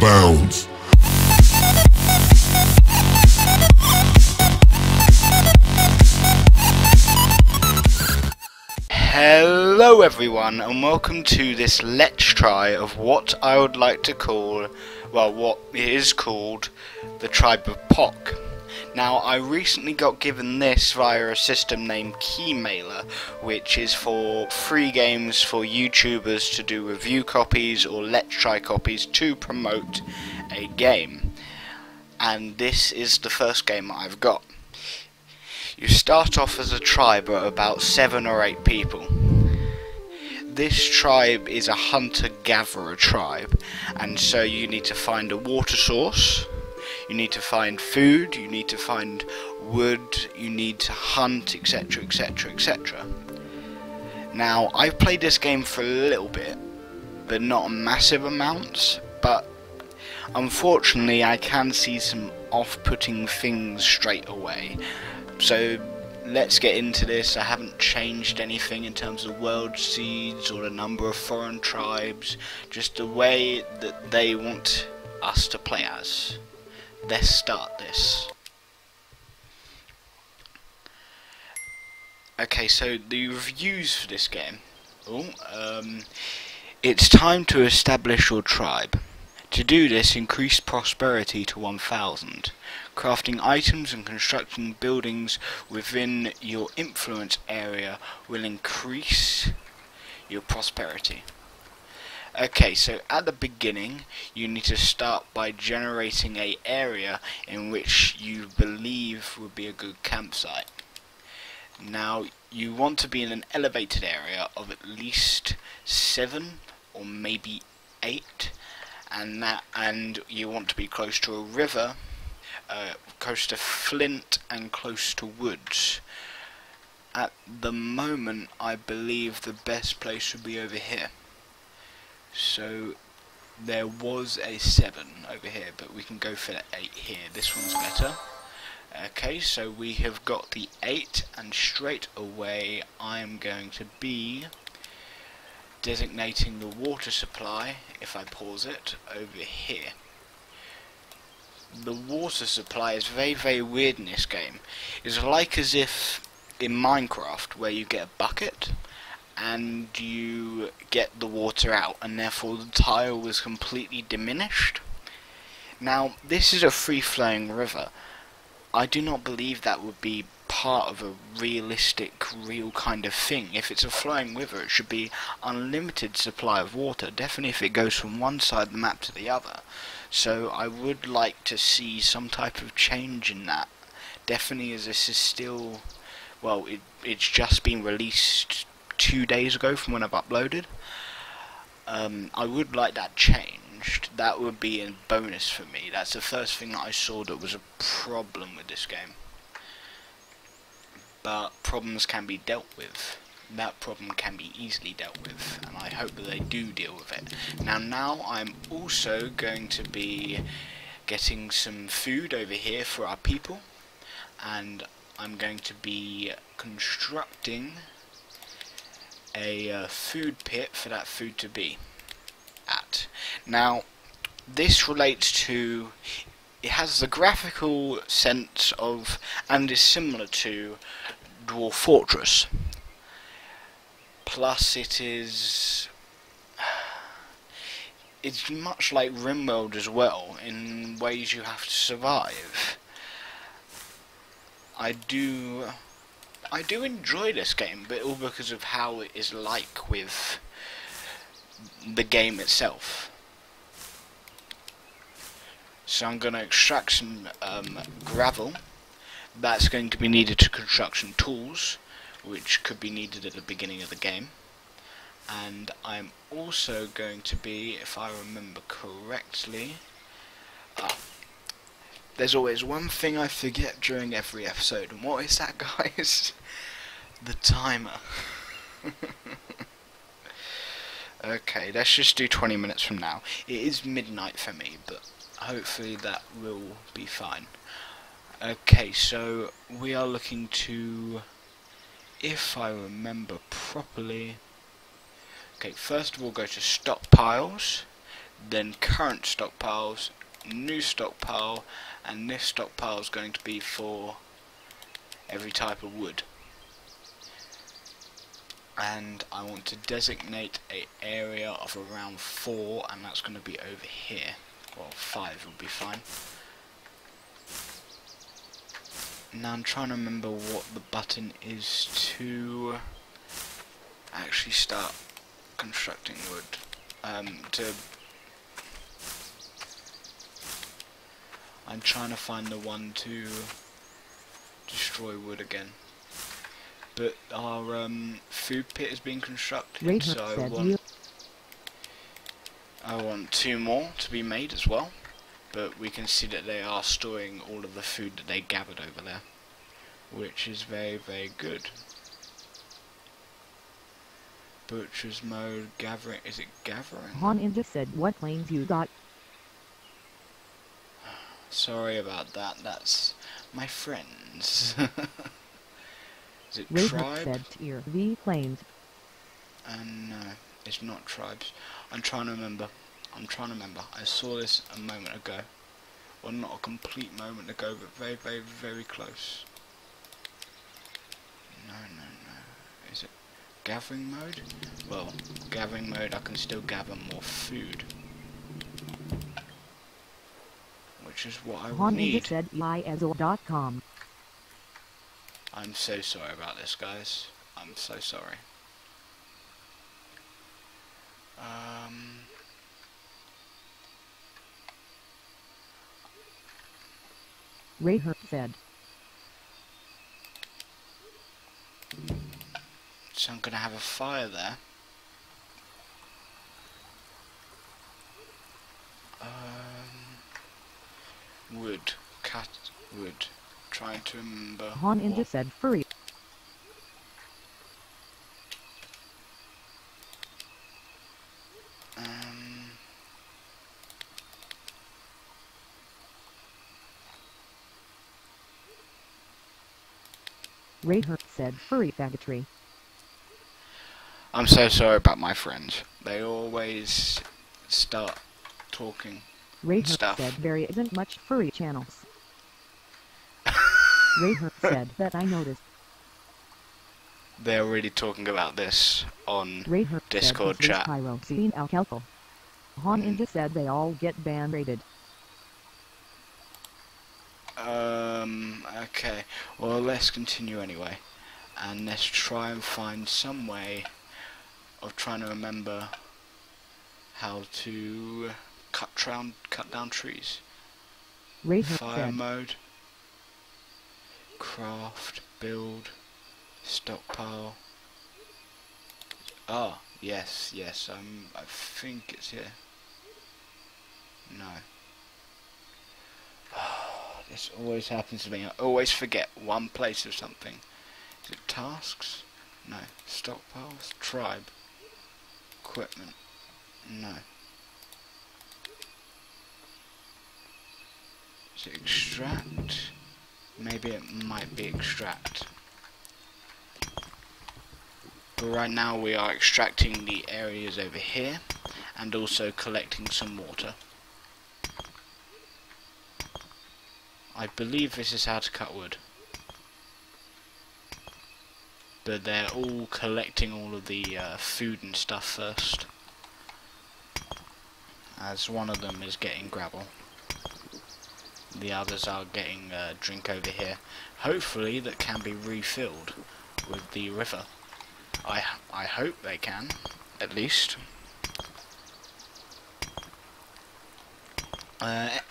bounds. Hello everyone, and welcome to this let's try of what I would like to call, well, what is called the Tribe of Pock. Now, I recently got given this via a system named Keymailer, which is for free games for YouTubers to do review copies or let's try copies to promote a game. And this is the first game I've got. You start off as a tribe of about 7 or 8 people. This tribe is a hunter-gatherer tribe, and so you need to find a water source, you need to find food, you need to find wood, you need to hunt, etc, etc, etc. Now, I've played this game for a little bit, but not massive amounts, but unfortunately I can see some off-putting things straight away. So let's get into this. I haven't changed anything in terms of world seeds or the number of foreign tribes, just the way that they want us to play as. Let's start this. Okay, so the reviews for this game. It's time to establish your tribe. To do this, increase prosperity to 1000. Crafting items and constructing buildings within your influence area will increase your prosperity. Okay, so at the beginning you need to start by generating an area in which you believe would be a good campsite. Now, you want to be in an elevated area of at least 7 or maybe 8, and you want to be close to a river, close to flint, and close to woods. At the moment, I believe the best place would be over here. So there was a 7 over here, but we can go for the 8 here. This one's better. Okay, so we have got the 8, and straight away I am going to be designating the water supply, if I pause it, over here. The water supply is very, very weird in this game. It's like as if in Minecraft, where you get a bucket and you get the water out, and therefore the tile is completely diminished. Now, this is a free-flowing river. I do not believe that would be part of a realistic, real kind of thing. If it's a flowing river, it should be unlimited supply of water, definitely if it goes from one side of the map to the other. So I would like to see some type of change in that. Definitely, as this is still, well, it's just been released 2 days ago from when I've uploaded. I would like that changed. That would be a bonus for me. That's the first thing that I saw that was a problem with this game. But problems can be dealt with. That problem can be easily dealt with, and I hope that they do deal with it. Now I'm also going to be getting some food over here for our people, and I'm going to be constructing a food pit for that food to be at. Now, this relates to, it has the graphical sense of, and is similar to Dwarf Fortress. Plus it's much like RimWorld as well, in ways you have to survive. I do enjoy this game, but all because of how it is like with the game itself. So I'm going to extract some gravel. That's going to be needed to construct some tools, which could be needed at the beginning of the game. And I'm also going to be, if I remember correctly, there's always one thing I forget during every episode, and what is that, guys? The timer. Okay, let's just do 20 minutes from now. It is midnight for me, but hopefully that will be fine. Okay, so we are looking to, if I remember properly, okay, first of all go to stockpiles, then current stockpiles, new stockpile, and this stockpile is going to be for every type of wood. And I want to designate an area of around 4, and that's going to be over here. Well, 5 would be fine. Now I'm trying to remember what the button is to actually start constructing wood. I'm trying to find the one to destroy wood again. But our food pit is being constructed, so I want 2 more to be made as well. But we can see that they are storing all of the food that they gathered over there, which is very, very good. Butcher's mode, gathering, is it gathering? Han Ninja said, what planes you got? Sorry about that, that's my friends. Is it Ray tribe? said tier V planes. No, it's not tribes. I'm trying to remember. I saw this a moment ago. Well, not a complete moment ago, but very, very, very close. No. Is it gathering mode? Well, gathering mode, I can still gather more food. Which is what I need. Said iazl.com. I'm so sorry about this, guys. I'm so sorry. Rayhurt said. So I'm gonna have a fire there. Wood, cut wood. Trying to remember. Han Ninja said furry. Rayhurt said furry faggotry. I'm so sorry about my friends. They always start talking Rayhurt stuff. said there isn't much furry channels. Rayhurt said that I noticed. They're already talking about this on Rayhurt Discord said chat. Pyroxene alcalco. Han Ninja said they all get ban-rated. Okay. Well, let's continue anyway. And let's try and find some way of trying to remember how to cut down trees. Rayhurt Fire said. mode. Craft, build, stockpile. Ah, yes, I think it's here. No. This always happens to me. I always forget one place of something. Is it tasks? No. Stockpiles? Tribe? Equipment? No. Is it extract? Maybe it might be extract. But right now we are extracting the areas over here and also collecting some water. I believe this is how to cut wood. But they're all collecting all of the food and stuff first. As one of them is getting gravel. The others are getting drink over here. Hopefully that can be refilled with the river. I hope they can, at least.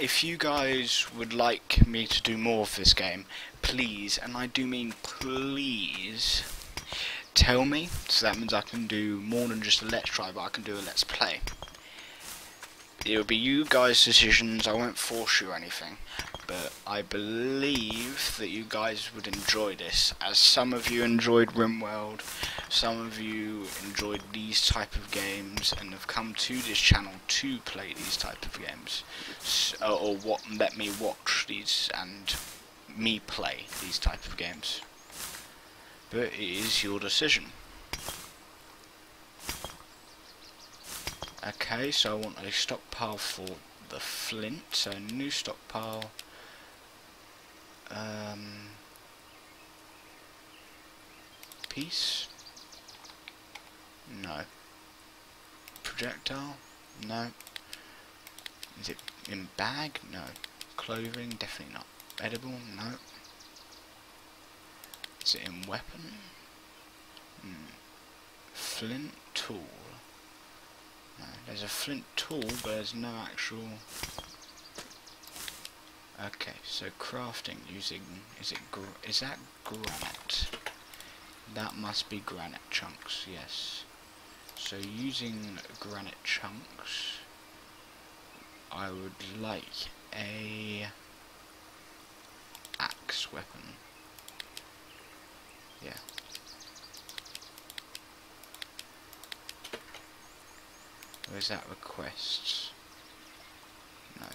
If you guys would like me to do more of this game, please, and I do mean please, tell me, so that means I can do more than just a let's try, but I can do a let's play. It will be you guys' decisions, I won't force you or anything, but I believe that you guys would enjoy this, as some of you enjoyed RimWorld, some of you enjoyed these type of games and have come to this channel to play these type of games, let me watch these and me play these type of games. But it is your decision. Okay, so I want a stockpile for the flint, so new stockpile. Piece? No. Projectile? No. Is it in bag? No. Clothing? Definitely not. Edible? No. Is it in weapon? Flint tool? No. There's a flint tool, but there's no actual... Okay, so crafting using... Is that granite? That must be granite chunks, yes. So using granite chunks, I would like a axe weapon. Yeah. Where's that requests? No.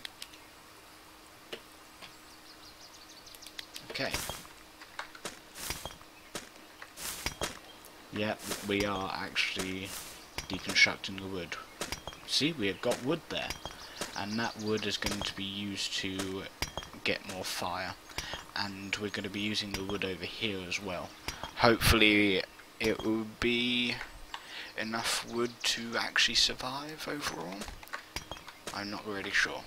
Okay. Yep, we are actually deconstructing the wood. See, we have got wood there. And that wood is going to be used to get more fire. And we're going to be using the wood over here as well. Hopefully it will be enough wood to actually survive overall. I'm not really sure.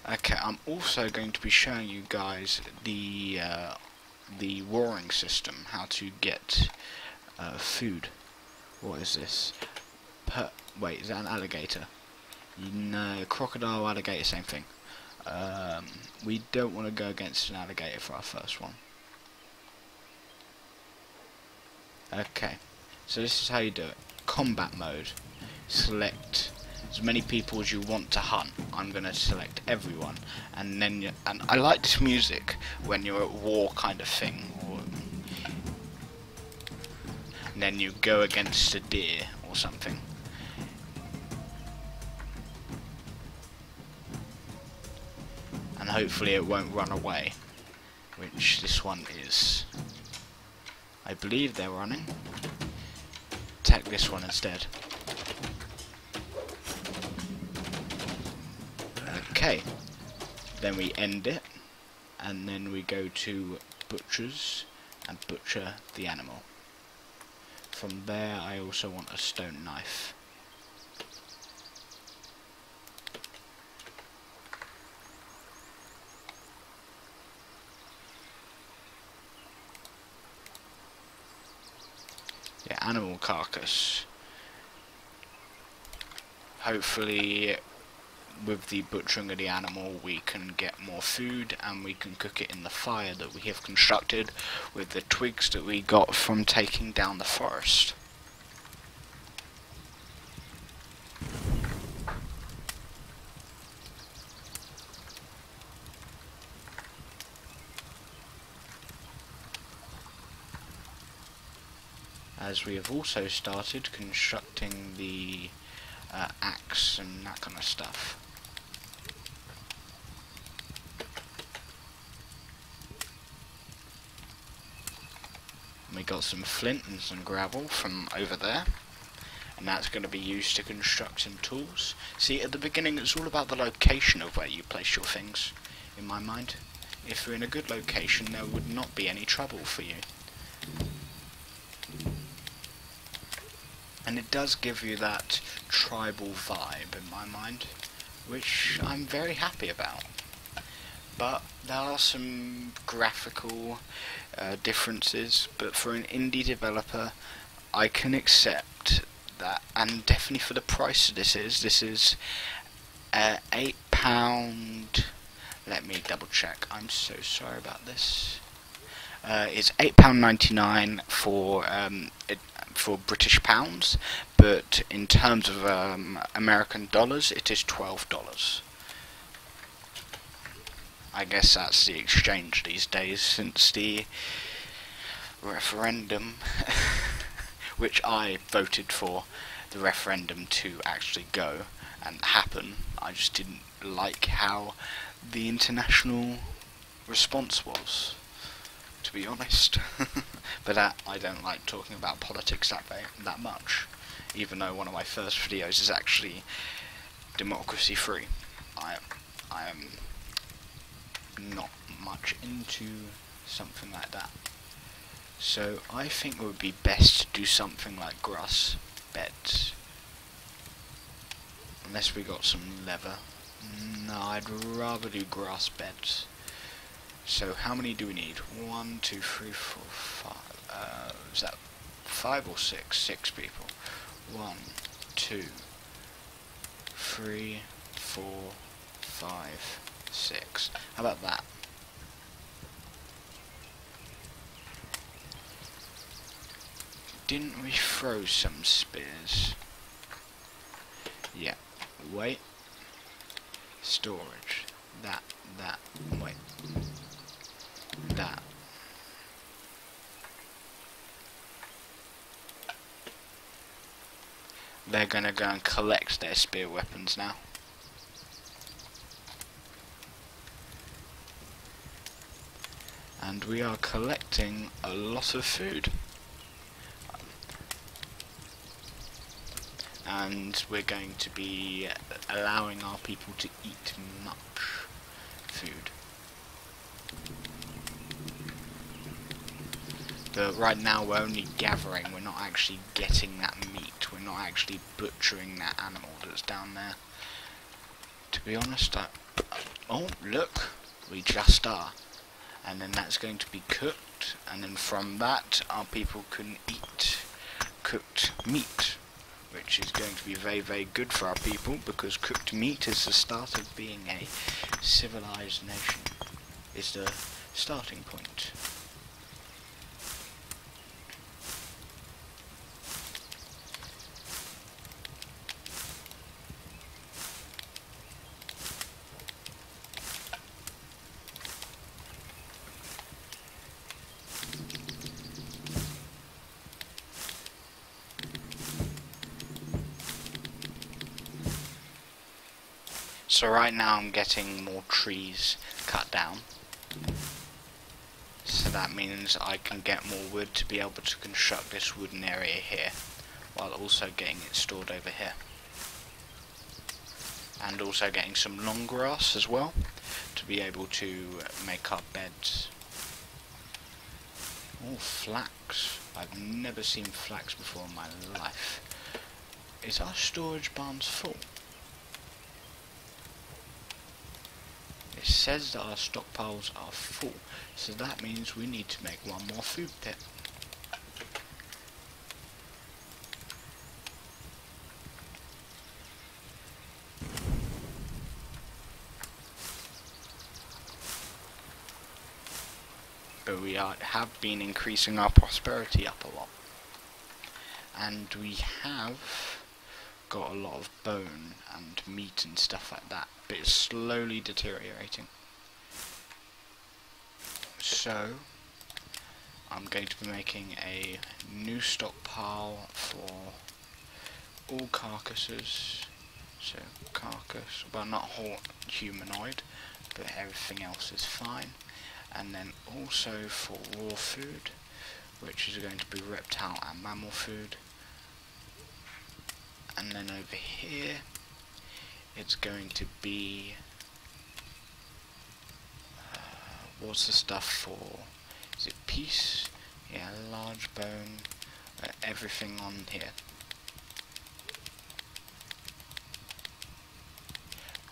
Okay, I'm also going to be showing you guys the warring system, how to get food. What is this? Wait, is that an alligator? No, crocodile, alligator, same thing. We don't want to go against an alligator for our first one. Okay, so this is how you do it. Combat mode. Select as many people as you want to hunt. I'm going to select everyone, and then and I like this music when you're at war kind of thing. And then you go against a deer or something. And hopefully it won't run away, which this one is. I believe they're running. Attack this one instead. Okay, then we end it, and then we go to butchers and butcher the animal. From there I also want a stone knife. Yeah, animal carcass. Hopefully with the butchering of the animal we can get more food, and we can cook it in the fire that we have constructed with the twigs that we got from taking down the forest. As we have also started constructing the axe and that kind of stuff. We got some flint and some gravel from over there, and that's going to be used to construct some tools. See, at the beginning it's all about the location of where you place your things, in my mind. If you're in a good location there would not be any trouble for you. And it does give you that tribal vibe in my mind, which I'm very happy about. But there are some graphical differences, but for an indie developer I can accept that, and definitely for the price this is £8, let me double check, I'm so sorry about this. It's £8.99 for British pounds, but in terms of American dollars it is $12. I guess that's the exchange these days since the referendum, which I voted for the referendum to actually go and happen. I just didn't like how the international response was, to be honest. But I don't like talking about politics that much. even though one of my first videos is actually democracy free. I am not much into something like that. So I think it would be best to do something like grass beds. Unless we got some leather. No, I'd rather do grass beds. So how many do we need? 1, 2, 3, 4, 5. Is that 5 or 6? 6 people. 1, 2, 3, 4, 5, 6. How about that? Didn't we throw some spears? Yeah. Wait. Storage. That. Wait. That. They're gonna go and collect their spear weapons now. And we are collecting a lot of food. And we're going to be allowing our people to eat much food. But right now we're only gathering, we're not actually getting that meat, we're not actually butchering that animal that's down there. To be honest, oh look, we just are. And then that's going to be cooked, and then from that our people can eat cooked meat, which is going to be very, very good for our people, because cooked meat is the start of being a civilized nation. Is the starting point. So right now I'm getting more trees cut down. So that means I can get more wood to be able to construct this wooden area here, while also getting it stored over here. And also getting some long grass as well, to be able to make our beds. Oh, flax. I've never seen flax before in my life. Is our storage barns full? It says that our stockpiles are full, so that means we need to make one more food pit. But we have been increasing our prosperity up a lot. And we have got a lot of bone and meat and stuff like that, but it's slowly deteriorating. So I'm going to be making a new stockpile for all carcasses. So carcass, well, not whole humanoid, but everything else is fine. And then also for raw food, which is going to be reptile and mammal food. And then over here, it's going to be, what's the stuff for? Is it peace? Yeah, large bone, everything on here.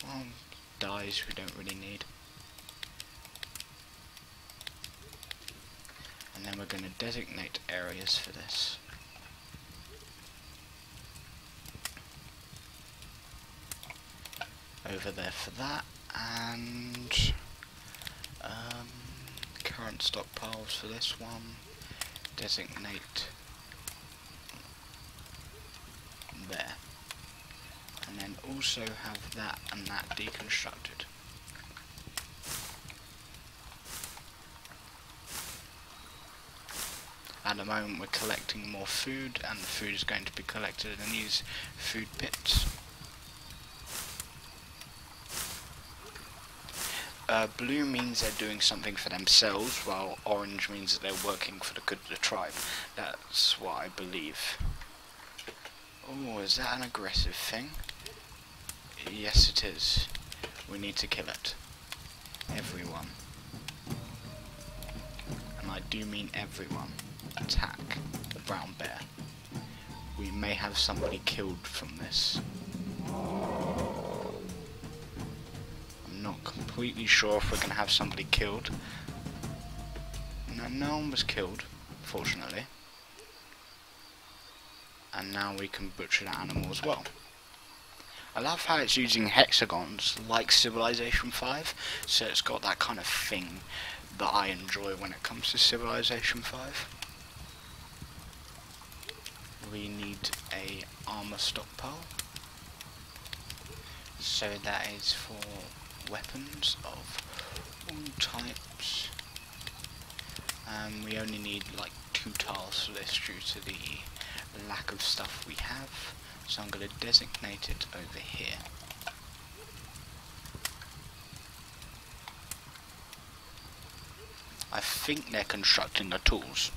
Well, dyes we don't really need. And then we're going to designate areas for this. Over there for that, and current stockpiles for this one, designate there, and then also have that and that deconstructed. At the moment we're collecting more food, and the food is going to be collected in these food pits. Blue means they're doing something for themselves, while orange means that they're working for the good of the tribe. That's what I believe. Oh, is that an aggressive thing? Yes, it is. We need to kill it. Everyone. And I do mean everyone. Attack the brown bear. We may have somebody killed from this. I'm not completely sure if we're going to have somebody killed. No, no one was killed, fortunately. And now we can butcher the animal as well. I love how it's using hexagons like Civilization 5, so it's got that kind of thing that I enjoy when it comes to Civilization 5. We need a armor stockpile, so that is for weapons of all types. We only need like 2 tiles for this due to the lack of stuff we have, so I'm going to designate it over here. I think they're constructing the tools.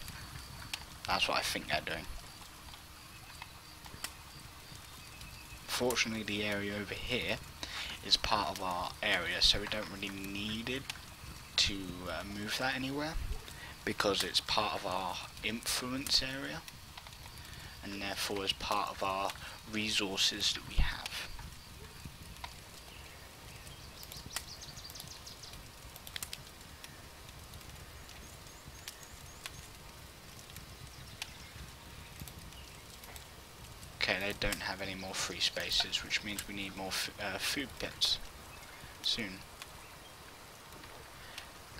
That's what I think they're doing. Fortunately, the area over here is part of our area, so we don't really need it to move that anywhere, because it's part of our influence area, and therefore is part of our resources that we have. Okay, they don't have any more free spaces, which means we need more food pits soon.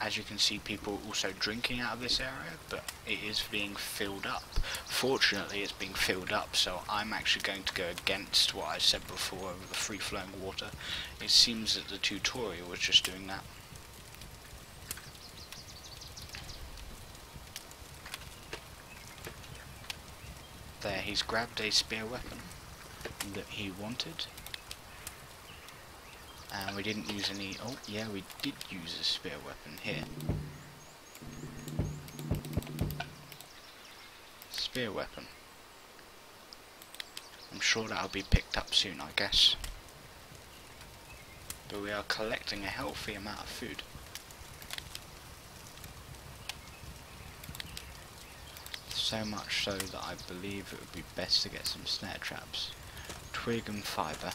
As you can see, people also drinking out of this area, but it is being filled up. Fortunately, it's being filled up, so I'm actually going to go against what I said before over the free-flowing water. It seems that the tutorial was just doing that. There, he's grabbed a spear weapon that he wanted. And we didn't use any... Oh, yeah, we did use a spear weapon here. Spear weapon. I'm sure that'll be picked up soon, I guess. But we are collecting a healthy amount of food. So much so that I believe it would be best to get some snare traps. Twig and fibre.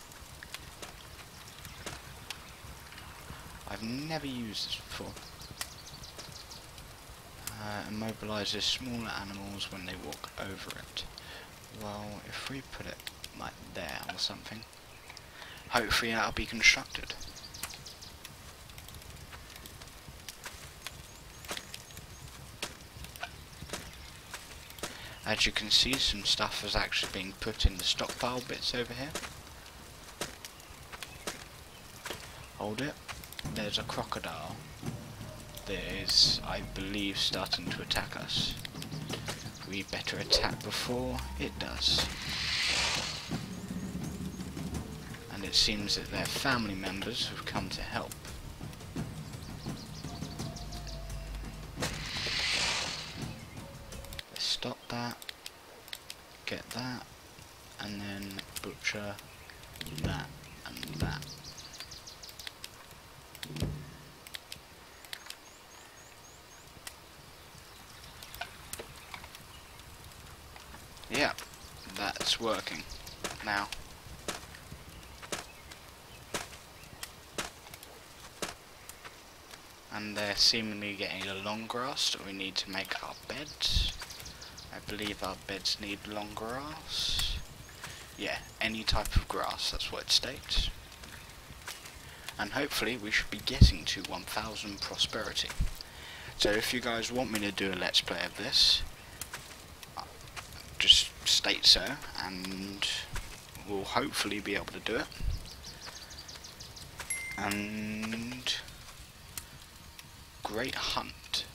I've never used this before. Immobilises smaller animals when they walk over it. Well, if we put it like there or something, hopefully that'll be constructed. As you can see, some stuff is actually being put in the stockpile bits over here. Hold it. There's a crocodile that is, I believe, starting to attack us. We better attack before it does. And it seems that their family members have come to help. Let's stop that, get that, and then butcher that and that. Yeah, that's working now. And they're seemingly getting a long grass that we need to make our beds. I believe our beds need long grass. Yeah, any type of grass, that's what it states. And hopefully we should be getting to 1000 prosperity. So if you guys want me to do a let's play of this, just state so, and we'll hopefully be able to do it. And great hunt.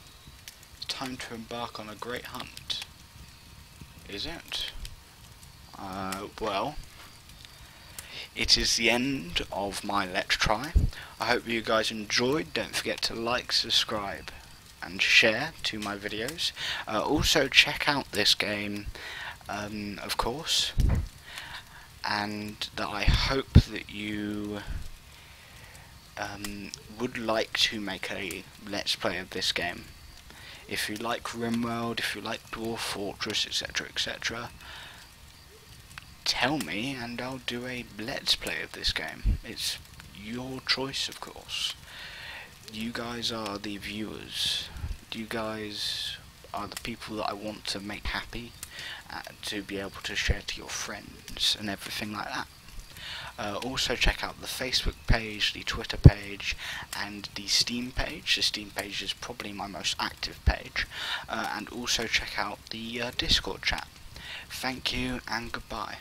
It's time to embark on a great hunt. Is it? Well, it is the end of my Let's Try. I hope you guys enjoyed. Don't forget to like, subscribe and share to my videos. Also check out this game, of course, and that I hope that you would like to make a let's play of this game. If you like RimWorld, if you like Dwarf Fortress, etc, etc, tell me and I'll do a let's play of this game. It's your choice, of course. You guys are the viewers. You guys are the people that I want to make happy, to be able to share to your friends and everything like that. Also check out the Facebook page, the Twitter page, and the Steam page. The Steam page is probably my most active page. And also check out the Discord chat. Thank you and goodbye.